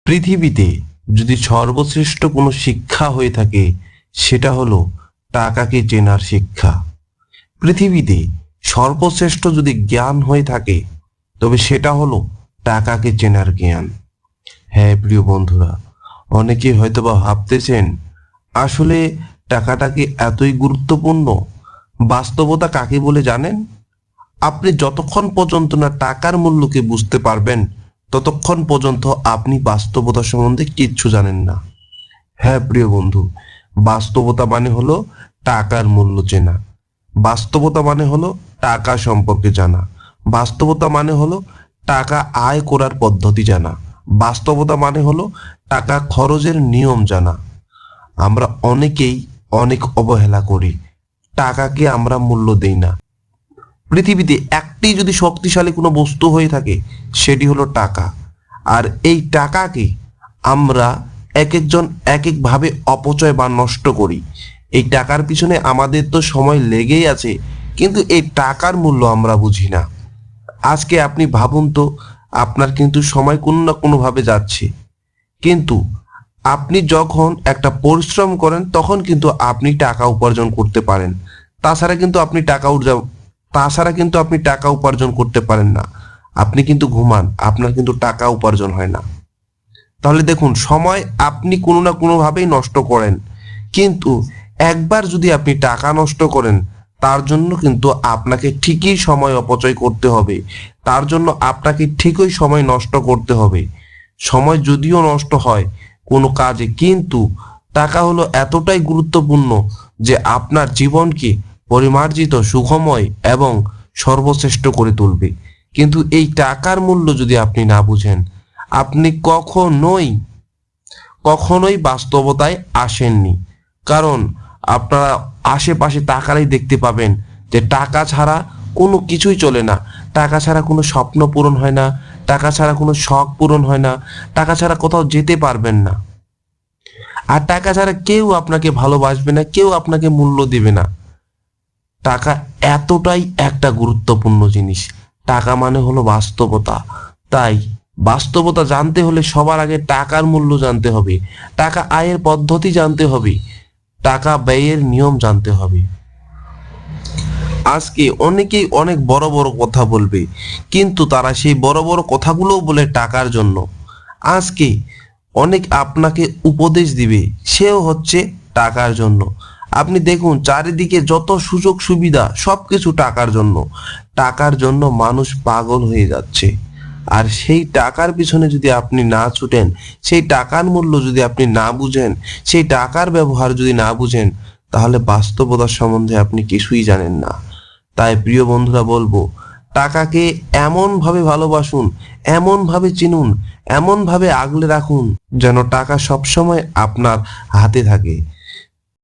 পৃথিবীতে যদি সর্বশ্রেষ্ঠ কোনো শিক্ষা হয়ে থাকে সেটা হলো টাকাকে চেনার শিক্ষা। পৃথিবীতে সর্বশ্রেষ্ঠ যদি জ্ঞান হয়ে থাকে তবে সেটা হলো টাকাকে চেনার জ্ঞান। হ্যাঁ প্রিয় বন্ধুরা, অনেকে হয়তোবা ভাবতেছেন আসলে টাকাটা কি এতই গুরুত্বপূর্ণ? বাস্তবতা কাকে বলে জানেন? আপনি যতক্ষণ পর্যন্ত না টাকার মূল্যকে বুঝতে পারবেন ততক্ষণ পর্যন্ত আপনি বাস্তবতা সম্বন্ধে কিচ্ছু জানেন না। হ্যাঁ প্রিয় বন্ধু, বাস্তবতা মানে হলো টাকার মূল্য চেনা। বাস্তবতা মানে হলো টাকা সম্পর্কে জানা। বাস্তবতা মানে হলো টাকা আয় করার পদ্ধতি জানা। বাস্তবতা মানে হলো টাকা খরচের নিয়ম জানা। আমরা অনেকেই অনেক অবহেলা করি, টাকাকে আমরা মূল্য দেই না। পৃথিবীতে একটি যদি শক্তিশালী কোনো বস্তু হয়ে থাকে সেটি হলো টাকা। আর এই টাকাকে আমরা এক একজন এক একভাবে অপচয় বা নষ্ট করি। এই টাকার পিছনে আমাদের তো সময় লেগেই আছে, কিন্তু এই টাকার মূল্য আমরা বুঝি না। আজকে আপনি ভাবুন তো, আপনার কিন্তু সময় কোনো না কোনোভাবে যাচ্ছে, কিন্তু আপনি যখন একটা পরিশ্রম করেন তখন কিন্তু আপনি টাকা উপার্জন করতে পারেন। তাছাড়া কিন্তু আপনি টাকা উপার্জন করতে পারেন না। আপনি কিন্তু ঘুমান, আপনার কিন্তু টাকা উপার্জন হয় না। তাহলে দেখুন, সময় আপনি কোনো না কোনোভাবেই নষ্ট করেন, কিন্তু একবার যদি আপনি টাকা নষ্ট করেন তার জন্য কিন্তু আপনাকে ঠিকই সময় অপচয় করতে হবে। তার জন্য আপনাকে ঠিকই সময় নষ্ট করতে হবে। সময় যদিও নষ্ট হয় কোনো কাজে, কিন্তু টাকা হলো এতটাই গুরুত্বপূর্ণ যে আপনার জীবনকে পরিমার্জিত, সুখময় এবং সর্বশ্রেষ্ঠ করে তুলবে। কিন্তু এই টাকার মূল্য যদি আপনি না বুঝেন, আপনি কখনোই বাস্তবতায় আসেননি। কারণ আপনারা আশেপাশে তাকালেই দেখতে পাবেন যে টাকা ছাড়া কোনো কিছুই চলে না। টাকা ছাড়া কোনো স্বপ্ন পূরণ হয় না, টাকা ছাড়া কোনো শখ পূরণ হয় না, টাকা ছাড়া কোথাও যেতে পারবেন না। আর টাকা ছাড়া কেউ আপনাকে ভালোবাসবে না, কেউ আপনাকে মূল্য দিবে না। টাকা এতটাই একটা গুরুত্বপূর্ণ জিনিস। টাকা মানে হলো বাস্তবতা। তাই বাস্তবতা জানতে হলে সবার আগে টাকার মূল্য জানতে হবে, টাকা আয়ের পদ্ধতি জানতে হবে, টাকা ব্যয়ের নিয়ম জানতে হবে। আজকে অনেকেই অনেক বড় বড় কথা বলবে, কিন্তু তারা সেই বড় বড় কথাগুলোও বলে টাকার জন্য। আজকে অনেক আপনাকে উপদেশ দিবে, সেও হচ্ছে টাকার জন্য। আপনি দেখুন চারিদিকে যত সুযোগ সুবিধা সবকিছু টাকার জন্য। টাকার জন্য মানুষ পাগল হয়ে যাচ্ছে। আর সেই টাকার পিছনে যদি আপনি না ছুটেন, সেই টাকার মূল্য যদি আপনি না বুঝেন, সেই টাকার ব্যবহার যদি না বুঝেন, তাহলে বাস্তবতার সম্বন্ধে আপনি কিছুই জানেন না। তাই প্রিয় বন্ধুরা বলবো, টাকাকে এমন ভাবে ভালোবাসুন, এমন ভাবে চিনুন, এমন ভাবে আগলে রাখুন যেন টাকা সবসময় আপনার হাতে থাকে।